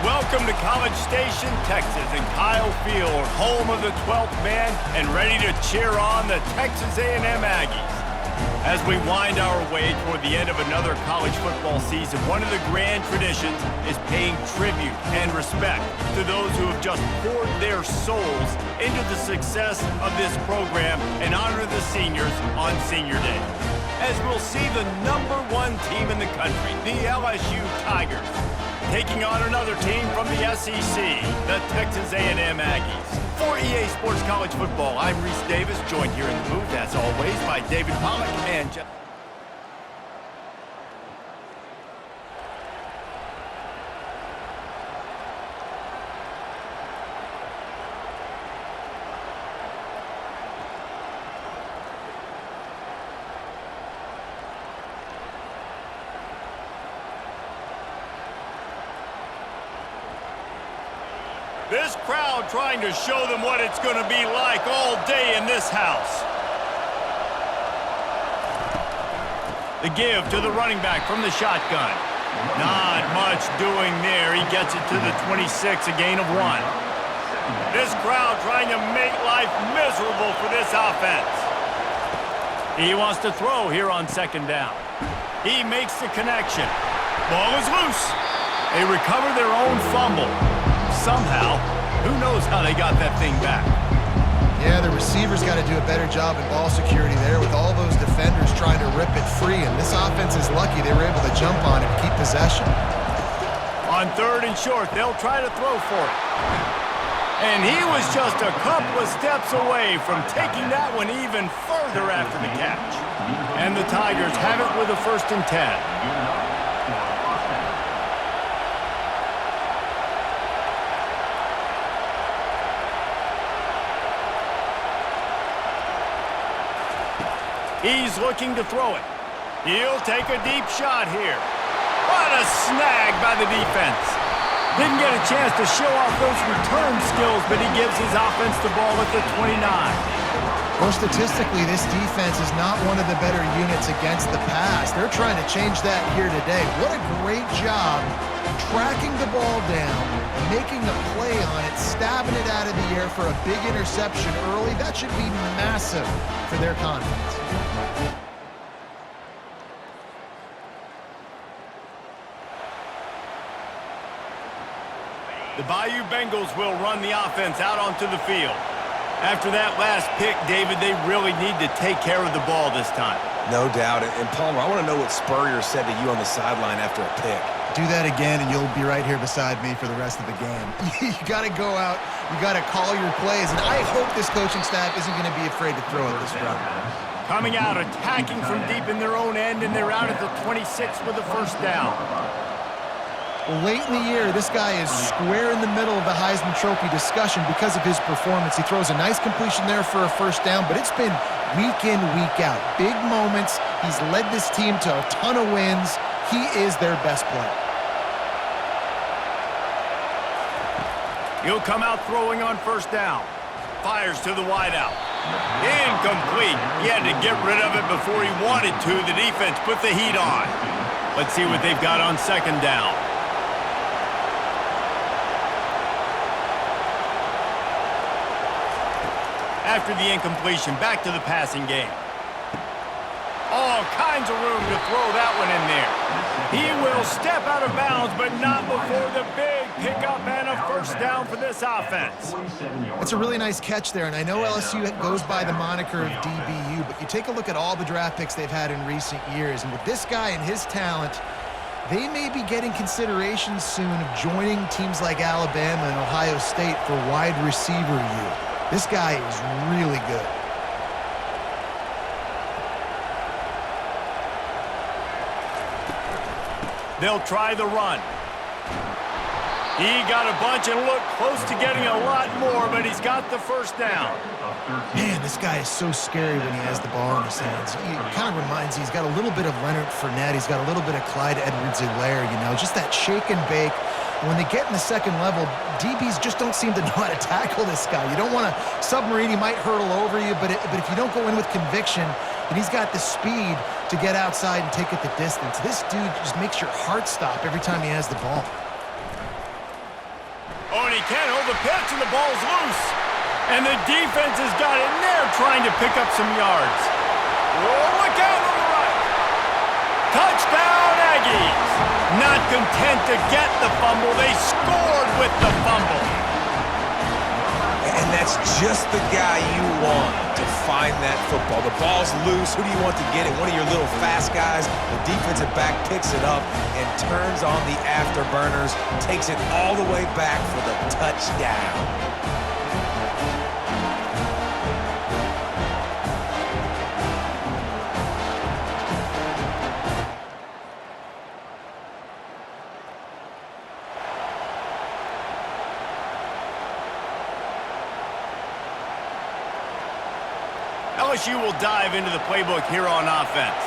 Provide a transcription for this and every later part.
Welcome to College Station, Texas, and Kyle Field, home of the 12th man, and ready to cheer on the Texas A&M Aggies. As we wind our way toward the end of another college football season, one of the grand traditions is paying tribute and respect to those who have just poured their souls into the success of this program and honor the seniors on Senior Day. As we'll see the #1 team in the country, the LSU Tigers, taking on another team from the SEC, the Texas A&M Aggies. For EA Sports College Football, I'm Reese Davis, joined here in the booth, as always, by David Pollack and Jeff. This crowd trying to show them what it's going to be like all day in this house. The give to the running back from the shotgun. Not much doing there. He gets it to the 26, a gain of 1. This crowd trying to make life miserable for this offense. He wants to throw here on second down. He makes the connection. Ball is loose. They recover their own fumble. Somehow, who knows how they got that thing back. Yeah, the receivers got to do a better job in ball security there with all those defenders trying to rip it free, and this offense is lucky they were able to jump on it and keep possession. On 3rd and short, they'll try to throw for it. And he was just a couple of steps away from taking that one even further after the catch. And the Tigers have it with a 1st and 10. He's looking to throw it. He'll take a deep shot here. What a snag by the defense. Didn't get a chance to show off those return skills, but he gives his offense the ball at the 29. Well, statistically, this defense is not one of the better units against the pass. They're trying to change that here today. What a great job tracking the ball down, making a play on it, stabbing it out of the air for a big interception early. That should be massive for their confidence. The Bayou Bengals will run the offense out onto the field. After that last pick, David, they really need to take care of the ball this time. No doubt. And Palmer, I want to know what Spurrier said to you on the sideline after a pick. Do that again, and you'll be right here beside me for the rest of the game. You got to go out. You got to call your plays, and I hope this coaching staff isn't going to be afraid to throw it this route. Coming out, attacking from deep in their own end, and they're out at the 26 with the 1st down. Well, late in the year, this guy is square in the middle of the Heisman Trophy discussion because of his performance. He throws a nice completion there for a 1st down, but it's been week in, week out. Big moments. He's led this team to a ton of wins. He is their best player. He'll come out throwing on 1st down. Fires to the wideout. Incomplete. He had to get rid of it before he wanted to. The defense put the heat on. Let's see what they've got on 2nd down. After the incompletion, back to the passing game. All kinds of room to throw that one in there. He will step out of bounds, but not before the big pickup and a 1st down for this offense. It's a really nice catch there, and I know LSU goes by the moniker of DBU, but you take a look at all the draft picks they've had in recent years, and with this guy and his talent, they may be getting consideration soon of joining teams like Alabama and Ohio State for wide receiver use. This guy is really good. They'll try the run. He got a bunch and looked close to getting a lot more, but he's got the 1st down. Man, this guy is so scary when he has the ball in his hands. He kind of reminds me, he's got a little bit of Leonard Fournette. He's got a little bit of Clyde Edwards-Helaire, you know, just that shake and bake. When they get in the 2nd level, DBs just don't seem to know how to tackle this guy. You don't want to submarine. He might hurtle over you, but if you don't go in with conviction, and he's got the speed to get outside and take it the distance. This dude just makes your heart stop every time he has the ball. Oh, and he can't hold the pitch, and the ball's loose. And the defense has got in there trying to pick up some yards. Oh, look out on the right. Touchdown, Aggies. Not content to get the fumble, they scored with the fumble. And that's just the guy you want to find that football. The ball's loose. Who do you want to get it? One of your little fast guys. The defensive back picks it up and turns on the afterburners, takes it all the way back for the touchdown. LSU will dive into the playbook here on offense.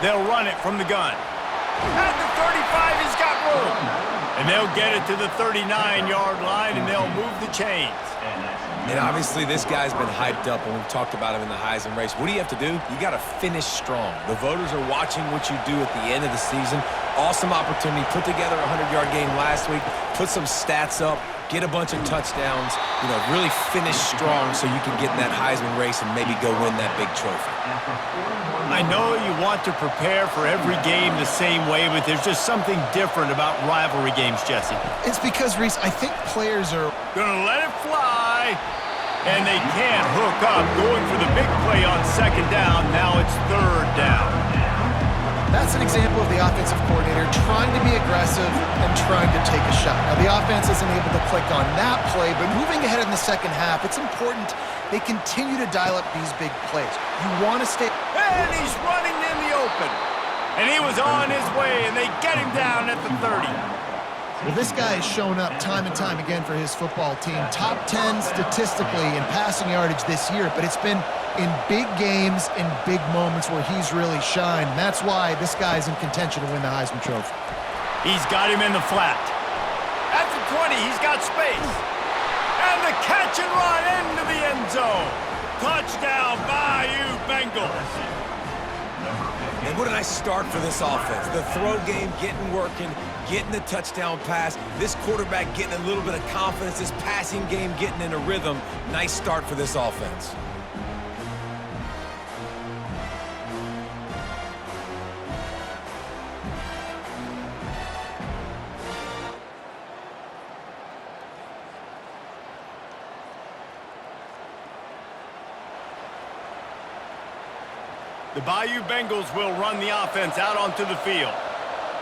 They'll run it from the gun. At the 35, he's got room. And they'll get it to the 39-yard line, and they'll move the chains. And obviously, this guy's been hyped up, and we've talked about him in the Heisman race. What do you have to do? You got to finish strong. The voters are watching what you do at the end of the season. Awesome opportunity. Put together a 100-yard game last week. Put some stats up. Get a bunch of touchdowns. You know, really finish strong so you can get in that Heisman race and maybe go win that big trophy. I know you want to prepare for every game the same way, but there's just something different about rivalry games, Jesse. It's because, Reese, I think players are Gonna let it fly. And they can't hook up. Going for the big play on second down. Now it's third down. That's an example of the offensive coordinator trying to be aggressive and trying to take a shot. Now, the offense isn't able to click on that play, but moving ahead in the second half, it's important they continue to dial up these big plays. You want to stay... And he's running in the open. And he was on his way, and they get him down at the 30. Well, this guy has shown up time and time again for his football team. Top 10 statistically in passing yardage this year, but it's been in big games, in big moments where he's really shined. And that's why this guy's in contention to win the Heisman Trophy. He's got him in the flat. At the 20, he's got space. And the catch and run into the end zone. Touchdown, Bayou Bengals. And what a nice start for this offense. The throw game getting working, getting the touchdown pass. This quarterback getting a little bit of confidence. This passing game getting in a rhythm. Nice start for this offense. The Bayou Bengals will run the offense out onto the field.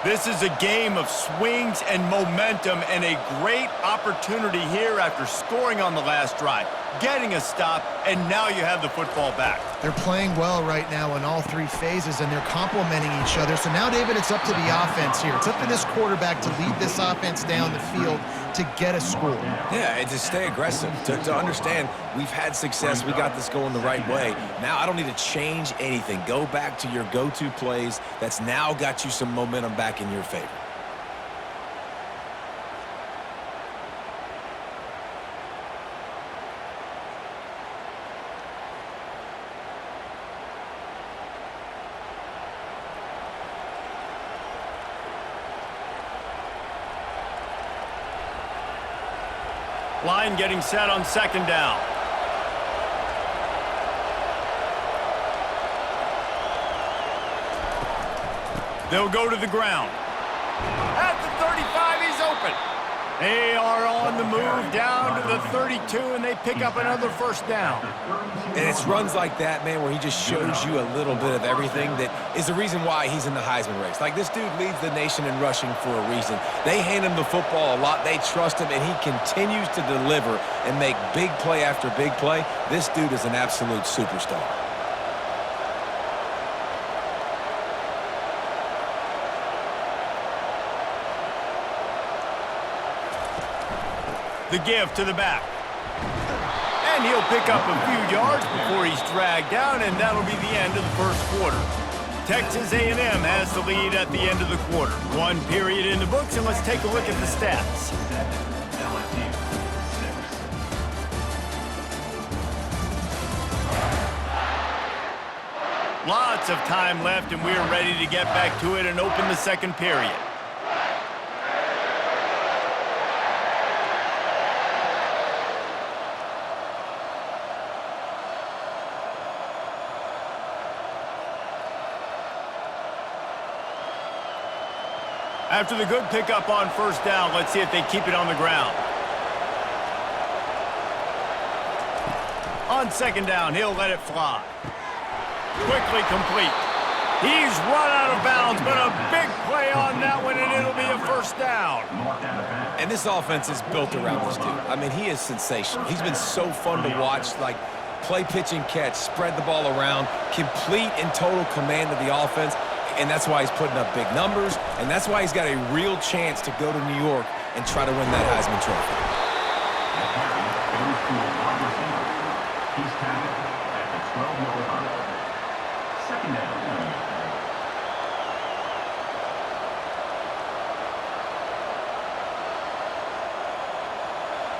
This is a game of swings and momentum and a great opportunity here after scoring on the last drive, getting a stop, and now you have the football back. They're playing well right now in all three phases, and they're complementing each other. So now, David, it's up to the offense here. It's up to this quarterback to lead this offense down the field to get a score. Yeah, and to stay aggressive, to understand we've had success, we got this going the right way. Now I don't need to change anything. Go back to your go-to plays. That's now got you some momentum back in your favor. Line getting set on second down. They'll go to the ground. At the 35, he's open. They are on the move down to the 32, and they pick up another first down. And it's runs like that, man, where he just shows you a little bit of everything that is the reason why he's in the Heisman race. Like, this dude leads the nation in rushing for a reason. They hand him the football a lot. They trust him, and he continues to deliver and make big play after big play. This dude is an absolute superstar. The give to the back. And he'll pick up a few yards before he's dragged down, and that'll be the end of the first quarter. Texas A&M has the lead at the end of the quarter. One period in the books, and let's take a look at the stats. Lots of time left, and we're ready to get back to it and open the second period. After the good pickup on first down, let's see if they keep it on the ground. On second down, he'll let it fly. Quickly complete. He's run out of bounds, but a big play on that one, and it'll be a first down. And this offense is built around this dude. I mean, he is sensational. He's been so fun to watch, like play, pitch, and catch, spread the ball around, complete and total command of the offense. And that's why he's putting up big numbers, and that's why he's got a real chance to go to New York and try to win that Heisman Trophy. He's tackled at the 12-yard line. Second down.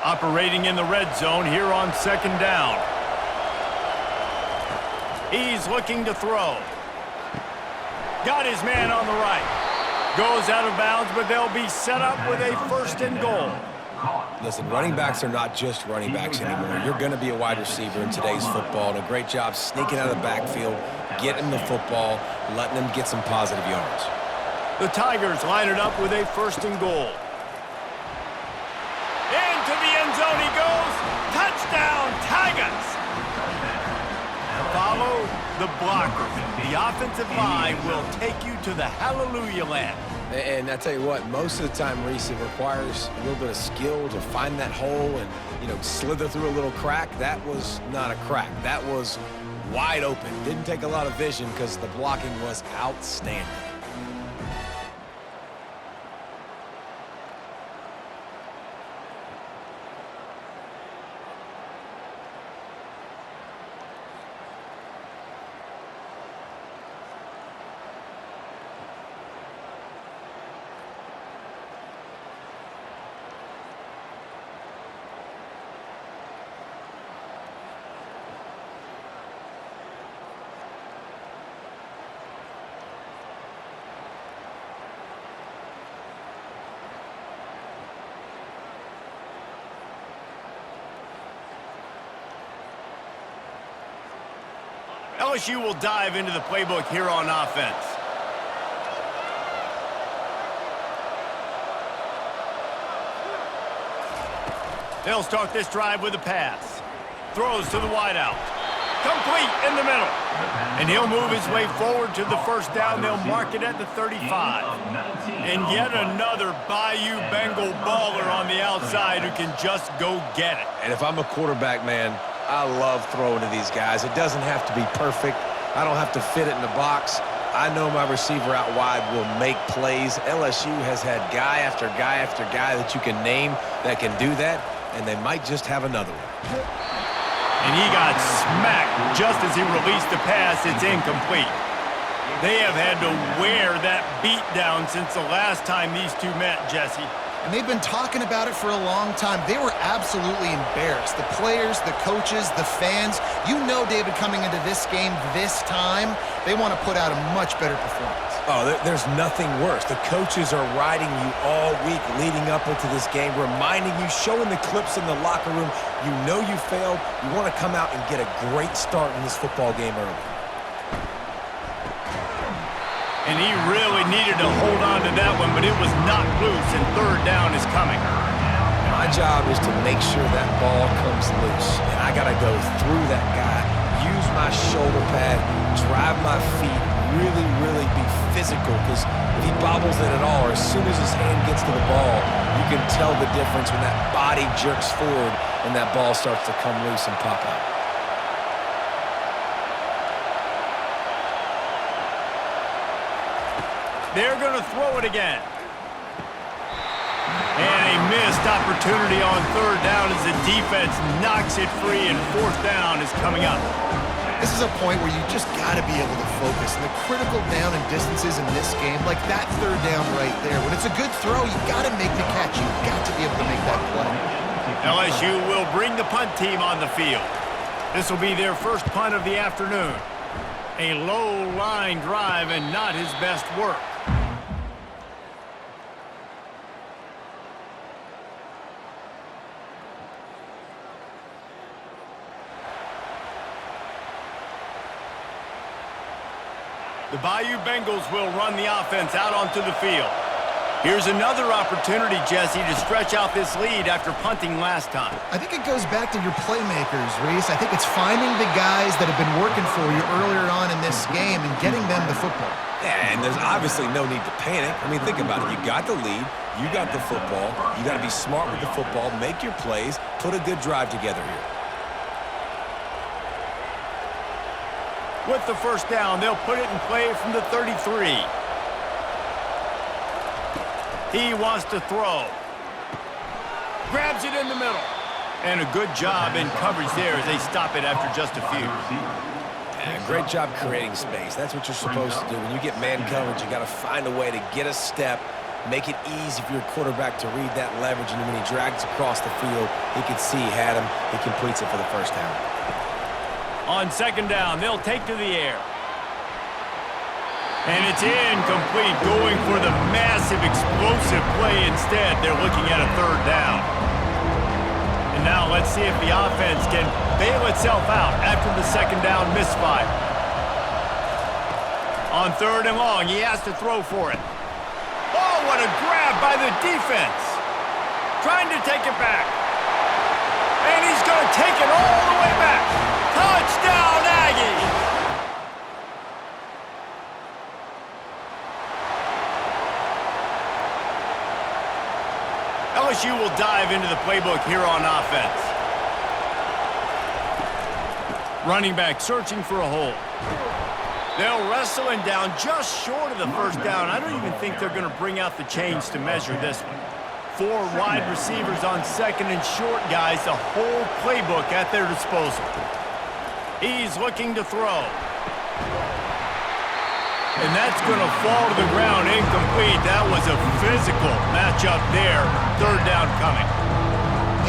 Operating in the red zone here on second down. He's looking to throw. Got his man on the right. Goes out of bounds, but they'll be set up with a first and goal. Listen, running backs are not just running backs anymore. You're going to be a wide receiver in today's football, and a great job sneaking out of the backfield, getting the football, letting them get some positive yards. The Tigers line it up with a first and goal. Into the end zone he goes. Touchdown, Tigers! Follow the blocker. The offensive line will take you to the hallelujah land. And I tell you what, most of the time, Reese, it requires a little bit of skill to find that hole and, slither through a little crack. That was not a crack. That was wide open. Didn't take a lot of vision because the blocking was outstanding. LSU will dive into the playbook here on offense. They'll start this drive with a pass. Throws to the wideout. Complete in the middle. And he'll move his way forward to the first down. They'll mark it at the 35. And yet another Bayou Bengal baller on the outside who can just go get it. And if I'm a quarterback, man, I love throwing to these guys. It doesn't have to be perfect. I don't have to fit it in the box. I know my receiver out wide will make plays. LSU has had guy after guy after guy that you can name that can do that, and they might just have another one. And he got smacked just as he released the pass. It's incomplete. They have had to wear that beat down since the last time these two met, Jesse. And they've been talking about it for a long time. They were absolutely embarrassed. The players, the coaches, the fans. You know, David, coming into this game this time, they want to put out a much better performance. Oh, there's nothing worse. The coaches are riding you all week leading up into this game, reminding you, showing the clips in the locker room. You know you failed. You want to come out and get a great start in this football game early. And he really needed to hold on to that one, but it was knocked loose, and third down is coming. My job is to make sure that ball comes loose, and I got to go through that guy, use my shoulder pad, drive my feet, really be physical, because if he bobbles it at all, or as soon as his hand gets to the ball, you can tell the difference when that body jerks forward and that ball starts to come loose and pop out. They're going to throw it again. And a missed opportunity on third down as the defense knocks it free, and fourth down is coming up. This is a point where you just got to be able to focus. And the critical down and distances in this game, like that third down right there, when it's a good throw, you got to make the catch. You've got to be able to make that play. LSU will bring the punt team on the field. This will be their first punt of the afternoon. A low line drive and not his best work. The Bayou Bengals will run the offense out onto the field. Here's another opportunity, Jesse, to stretch out this lead after punting last time. I think it goes back to your playmakers, Reese. I think it's finding the guys that have been working for you earlier on in this game and getting them the football. Yeah, and there's obviously no need to panic. I mean, think about it. You got the lead. You got the football. You got to be smart with the football. Make your plays. Put a good drive together here. With the first down, they'll put it in play from the 33. He wants to throw. Grabs it in the middle. And a good job in coverage there as they stop it after just a few. Yeah, great job creating space. That's what you're supposed to do. When you get man coverage, you got to find a way to get a step, make it easy for your quarterback to read that leverage, and when he drags across the field, he can see he had him. He completes it for the first down. On second down, they'll take to the air. And it's incomplete, going for the massive, explosive play instead. They're looking at a third down. And now let's see if the offense can bail itself out after the second down misfire. On third and long, he has to throw for it. Oh, what a grab by the defense. Trying to take it back. And he's going to take it all the way back. Touchdown, Aggies! LSU will dive into the playbook here on offense. Running back searching for a hole. They'll wrestle him down just short of the first down. I don't even think they're going to bring out the chains to measure this one. 4 wide receivers on second and short, guys. The whole playbook at their disposal. He's looking to throw. And that's going to fall to the ground incomplete. That was a physical matchup there. Third down coming.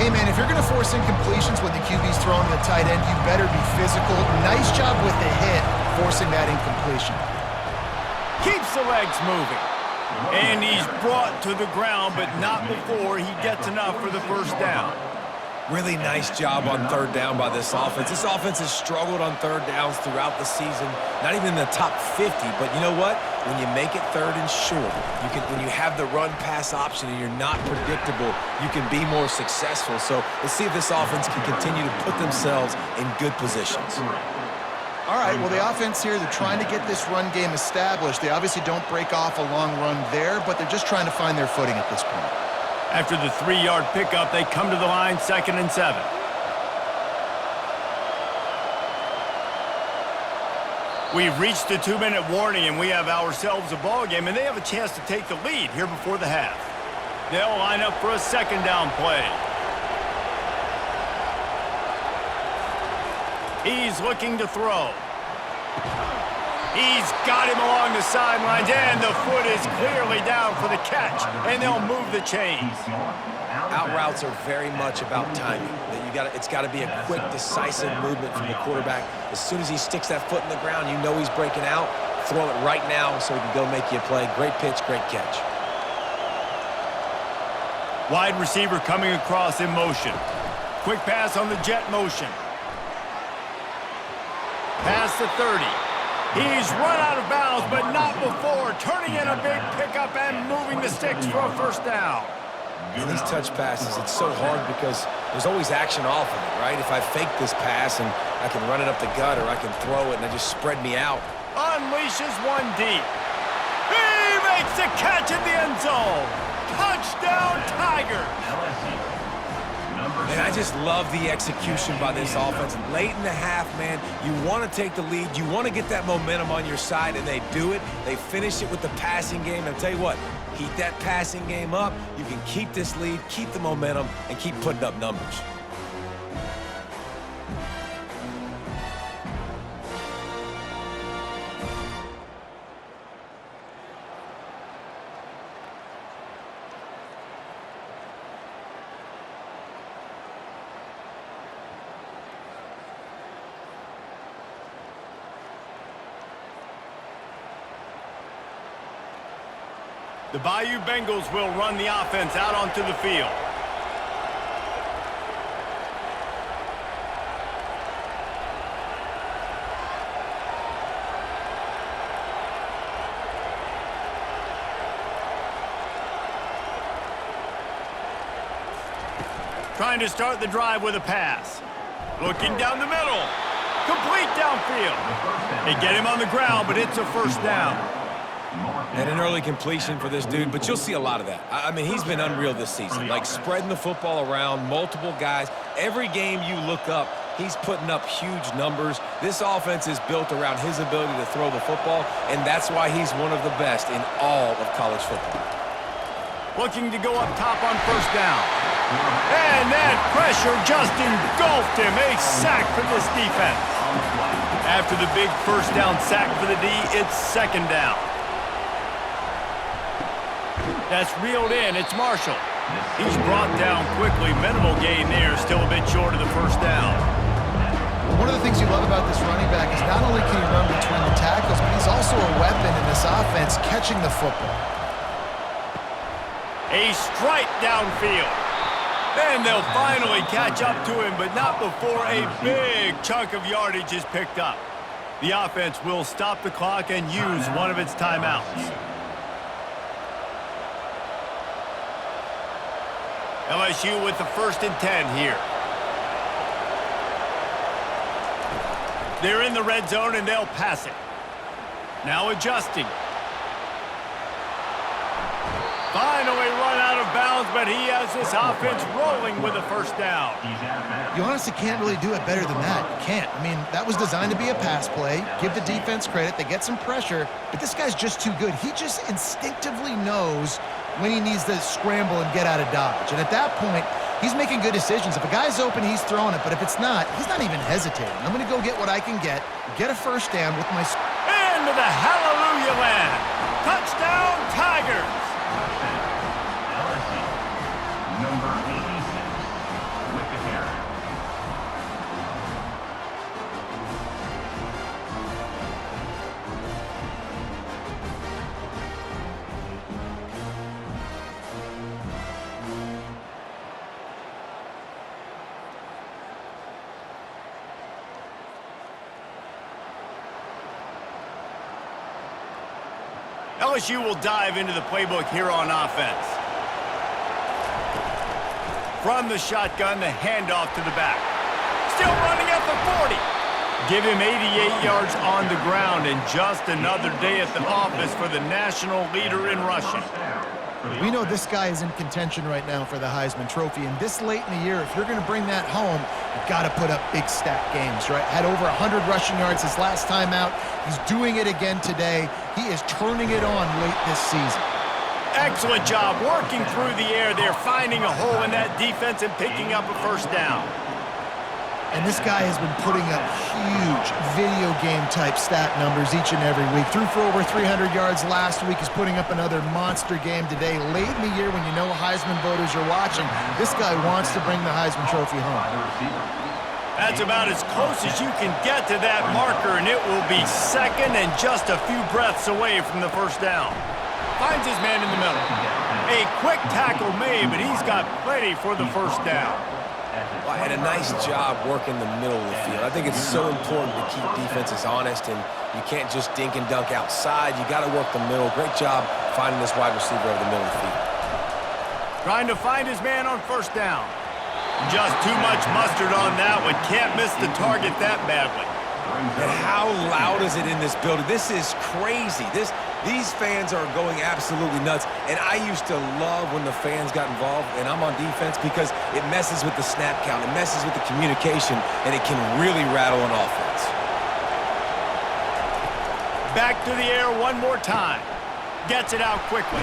Hey, man, if you're going to force incompletions when the QB's throwing to the tight end, you better be physical. Nice job with the hit, forcing that incompletion. Keeps the legs moving. And he's brought to the ground, but not before he gets enough for the first down. Really nice job on third down by this offense. This offense has struggled on third downs throughout the season. Not even in the top 50, but you know what? When you make it third and short, when you have the run-pass option and you're not predictable, you can be more successful. So let's see if this offense can continue to put themselves in good positions. All right, well, the offense here, they're trying to get this run game established. They obviously don't break off a long run there, but they're just trying to find their footing at this point. After the 3-yard pickup, they come to the line, 2nd and 7. We've reached the 2-minute warning, and we have ourselves a ball game, and they have a chance to take the lead here before the half. They'll line up for a second down play. He's looking to throw. He's got him along the sidelines, and the foot is clearly down for the catch, and they'll move the chains. Out routes are very much about timing. It's got to be a quick, decisive movement from the quarterback. As soon as he sticks that foot in the ground, you know he's breaking out. Throw it right now so he can go make you a play. Great pitch, great catch. Wide receiver coming across in motion. Quick pass on the jet motion. Past the 30. He's run out of bounds, but not before. Turning in a big pickup and moving the sticks for a first down. In these touch passes, it's so hard because there's always action off of it, right? If I fake this pass and I can run it up the gut or I can throw it and it just spread me out. Unleashes one deep. He makes the catch in the end zone. Touchdown, Tigers. And I just love the execution by this offense. Late in the half, man, you want to take the lead. You want to get that momentum on your side, and they do it. They finish it with the passing game. And I'll tell you what, keep that passing game up. You can keep this lead, keep the momentum, and keep putting up numbers. The Bayou Bengals will run the offense out onto the field. Trying to start the drive with a pass. Looking down the middle. Complete downfield. They get him on the ground, but it's a first down. And an early completion for this dude, but you'll see a lot of that. I mean, he's been unreal this season, like spreading the football around, multiple guys. Every game you look up, he's putting up huge numbers. This offense is built around his ability to throw the football, and that's why he's one of the best in all of college football. Looking to go up top on first down. And that pressure just engulfed him. A sack for this defense. After the big first down sack for the D, it's second down. That's reeled in. It's Marshall. He's brought down quickly. Minimal gain there. Still a bit short of the first down. One of the things you love about this running back is not only can he run between the tackles, but he's also a weapon in this offense catching the football. A strike downfield. And they'll finally catch up to him, but not before a big chunk of yardage is picked up. The offense will stop the clock and use one of its timeouts. LSU with the 1st and 10 here. They're in the red zone and they'll pass it. Now adjusting. Finally run out of bounds, but he has this offense rolling with a first down. You honestly can't really do it better than that. You can't. I mean, that was designed to be a pass play. Give the defense credit. They get some pressure, but this guy's just too good. He just instinctively knows when he needs to scramble and get out of dodge. And at that point, he's making good decisions. If a guy's open, he's throwing it, but if it's not, he's not even hesitating. I'm going to go get what I can get a first down with my... Into the hallelujah land. Touchdown, Tigers. Number 86 with the carry. LSU will dive into the playbook here on offense. From the shotgun, the handoff to the back. Still running at the 40. Give him 88 yards on the ground, and just another day at the office for the national leader in rushing. We know this guy is in contention right now for the Heisman Trophy, and this late in the year, if you're going to bring that home, you've got to put up big stat games, right? Had over 100 rushing yards his last time out. He's doing it again today. He is turning it on late this season. Excellent job working through the air there, finding a hole in that defense and picking up a first down. And this guy has been putting up huge video game-type stat numbers each and every week. Threw for over 300 yards last week. He's putting up another monster game today. Late in the year when you know Heisman voters are watching, this guy wants to bring the Heisman Trophy home. That's about as close as you can get to that marker, and it will be second and just a few breaths away from the first down. Finds his man in the middle. A quick tackle made, but he's got plenty for the first down. Well, and a nice job working the middle of the field. I think it's so important to keep defenses honest, and you can't just dink and dunk outside. You got to work the middle. Great job finding this wide receiver over the middle of the field. Trying to find his man on first down. Just too much mustard on that one. Can't miss the target that badly. And how loud is it in this building? This is crazy. These fans are going absolutely nuts. And I used to love when the fans got involved, and I'm on defense, because it messes with the snap count, it messes with the communication, and it can really rattle an offense. Back to the air one more time. Gets it out quickly.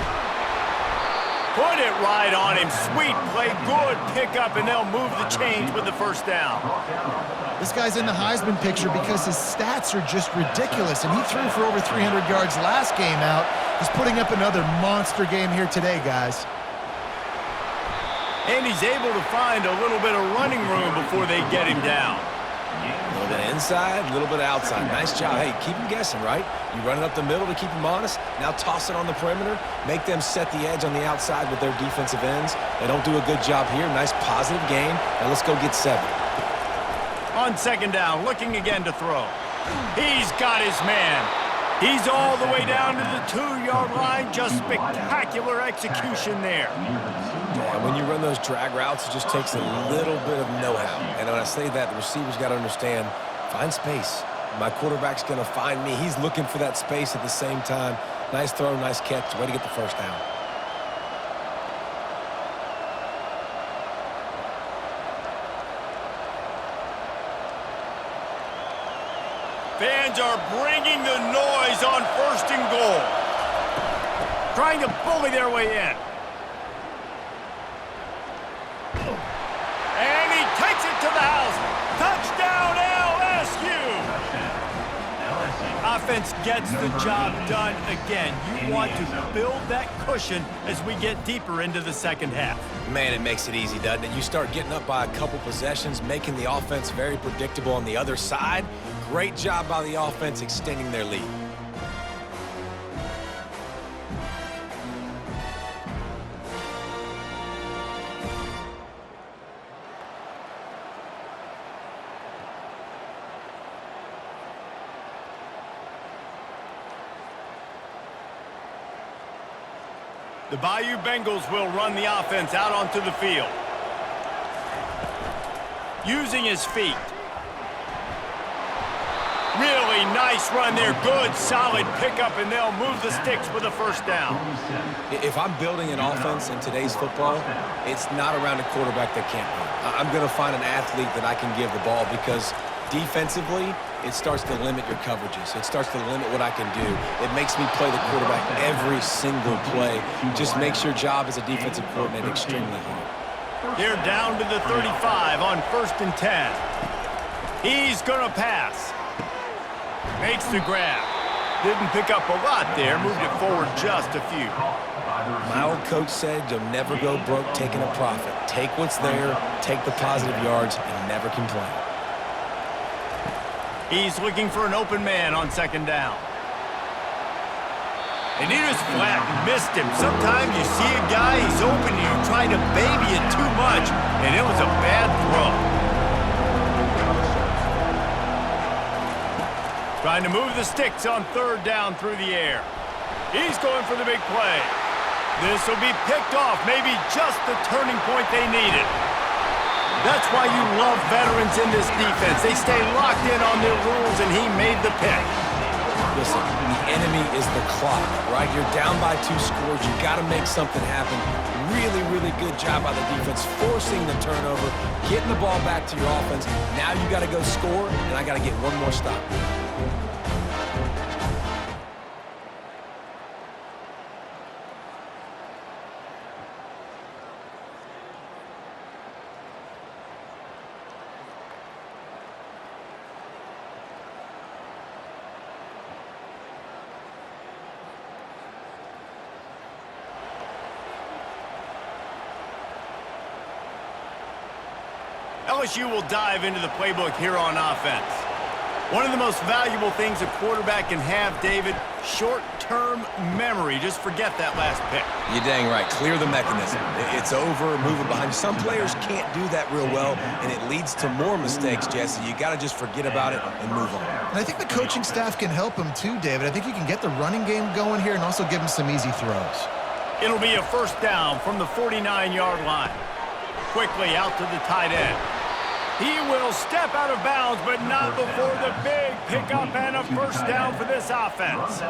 Put it right on him. Sweet play, good pickup, and they'll move the chains with the first down. This guy's in the Heisman picture because his stats are just ridiculous, and he threw for over 300 yards last game out. He's putting up another monster game here today, guys. And he's able to find a little bit of running room before they get him down. A little bit of inside, a little bit of outside. Nice job. Hey, keep them guessing, right? You run it up the middle to keep them honest. Now toss it on the perimeter. Make them set the edge on the outside with their defensive ends. They don't do a good job here. Nice positive gain. Now let's go get 7. On second down, looking again to throw. He's got his man. He's all the way down to the 2-yard line. Just spectacular execution there. Yeah, when you run those drag routes, it just takes a little bit of know-how. And when I say that, the receiver's got to understand, find space. My quarterback's going to find me. He's looking for that space at the same time. Nice throw, nice catch. Way to get the first down. Fans are bringing the noise on 1st and goal. Trying to bully their way in. And he takes it to the house. Touchdown, LSU! Offense gets the job done again. You want to build that cushion as we get deeper into the second half. Man, it makes it easy, doesn't it? You start getting up by a couple possessions, making the offense very predictable on the other side. Great job by the offense extending their lead. The Bayou Bengals will run the offense out onto the field. Using his feet. Really nice run there. Good, solid pickup, and they'll move the sticks with a first down. If I'm building an offense in today's football, it's not around a quarterback that can't run. I'm going to find an athlete that I can give the ball because defensively, it starts to limit your coverages. It starts to limit what I can do. It makes me play the quarterback every single play. Just makes your job as a defensive coordinator extremely hard. They're down to the 35 on 1st and 10. He's going to pass. Makes the grab. Didn't pick up a lot there. Moved it forward just a few. My old coach said you'll never go broke taking a profit. Take what's there, take the positive yards, and never complain. He's looking for an open man on 2nd down. And he just flat missed him. Sometimes you see a guy, he's open, and you try to baby it too much, and it was a bad throw. Trying to move the sticks on 3rd down through the air. He's going for the big play. This will be picked off, maybe just the turning point they needed. That's why you love veterans in this defense. They stay locked in on their rules, and he made the pick. Listen, the enemy is the clock, right? You're down by 2 scores. You got to make something happen. Really, really good job by the defense, forcing the turnover, getting the ball back to your offense. Now you got to go score, and I got to get one more stop. LSU will dive into the playbook here on offense. One of the most valuable things a quarterback can have, David, short-term memory. Just forget that last pick. You're dang right. Clear the mechanism. It's over, move it behind. Some players can't do that real well, and it leads to more mistakes, Jesse. You got to just forget about it and move on. And I think the coaching staff can help him too, David. I think you can get the running game going here and also give him some easy throws. It'll be a first down from the 49-yard line. Quickly out to the tight end. He will step out of bounds, but not before the big pickup and a first down for this offense.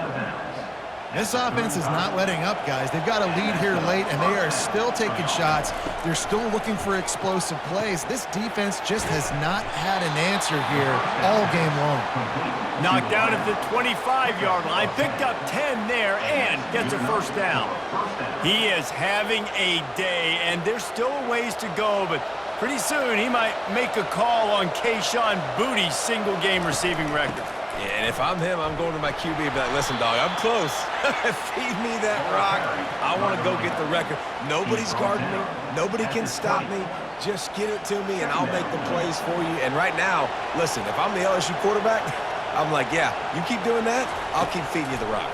This offense is not letting up, guys. They've got a lead here late, and they are still taking shots. They're still looking for explosive plays. This defense just has not had an answer here all game long. Knocked down at the 25-yard line, picked up 10 there, and gets a first down. He is having a day, and there's still a ways to go, but pretty soon he might make a call on Kayshon Boutte's single-game receiving record. Yeah, and if I'm him, I'm going to my QB and be like, listen, dog, I'm close. Feed me that rock. I want to go get the record. Nobody's guarding me. Nobody can stop me. Just get it to me, and I'll make the plays for you. And right now, listen, if I'm the LSU quarterback, I'm like, yeah, you keep doing that, I'll keep feeding you the rock.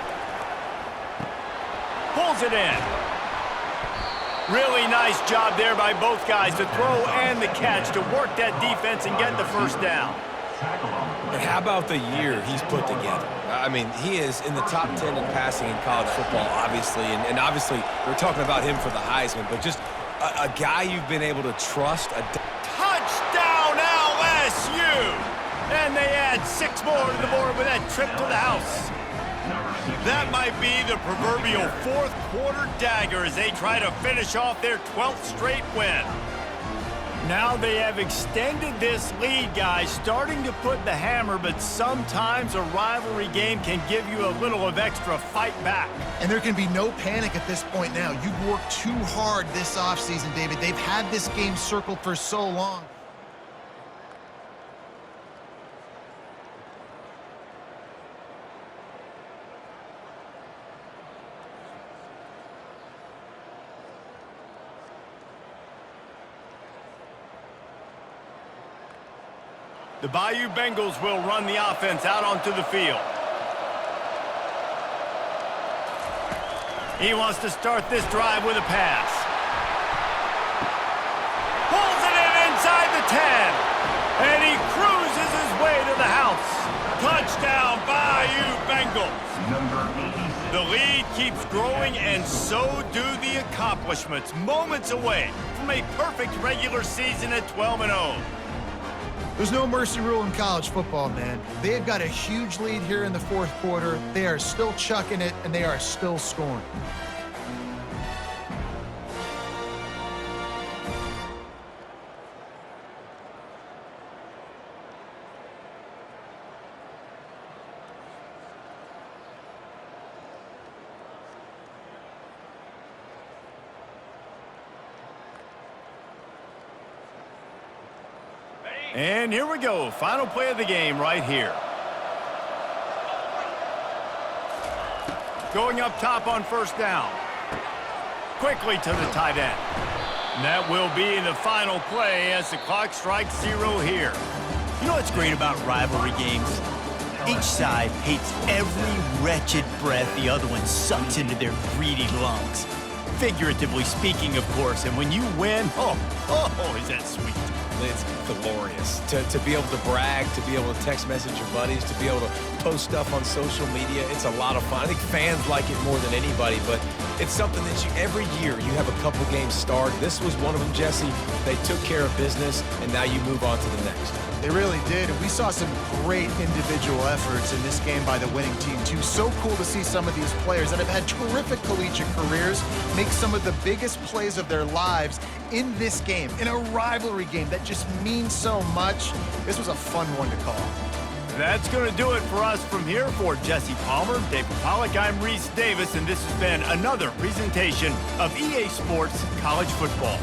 Pulls it in. Really nice job there by both guys, the throw and the catch, to work that defense and get the first down. And how about the year he's put together? I mean, he is in the top 10 in passing in college football, obviously. And obviously, we're talking about him for the Heisman, but just a guy you've been able to trust. Touchdown, LSU! And they add 6 more to the board with that trip to the house. That might be the proverbial fourth quarter dagger as they try to finish off their 12th straight win. Now they have extended this lead, guys, starting to put the hammer, but sometimes a rivalry game can give you a little of extra fight back. And there can be no panic at this point now. You've worked too hard this offseason, David. They've had this game circled for so long. The Bayou Bengals will run the offense out onto the field. He wants to start this drive with a pass. Pulls it in inside the 10. And he cruises his way to the house. Touchdown, Bayou Bengals. Number 86. The lead keeps growing, and so do the accomplishments. Moments away from a perfect regular season at 12-0. There's no mercy rule in college football, man. They've got a huge lead here in the fourth quarter. They are still chucking it, and they are still scoring. And here we go. Final play of the game right here. Going up top on first down. Quickly to the tight end. And that will be the final play as the clock strikes 0 here. You know what's great about rivalry games? Each side hates every wretched breath the other one sucks into their greedy lungs. Figuratively speaking, of course. And when you win, oh, is that sweet. It's glorious to be able to brag, to be able to text message your buddies, to be able to post stuff on social media. It's a lot of fun. I think fans like it more than anybody, but it's something that every year you have a couple games start. This was one of them, Jesse. They took care of business, and now you move on to the next. They really did, and we saw some great individual efforts in this game by the winning team, too. So cool to see some of these players that have had terrific collegiate careers make some of the biggest plays of their lives in this game, in a rivalry game that just means so much. This was a fun one to call. That's going to do it for us from here. For Jesse Palmer, David Pollack, I'm Reese Davis, and this has been another presentation of EA Sports College Football.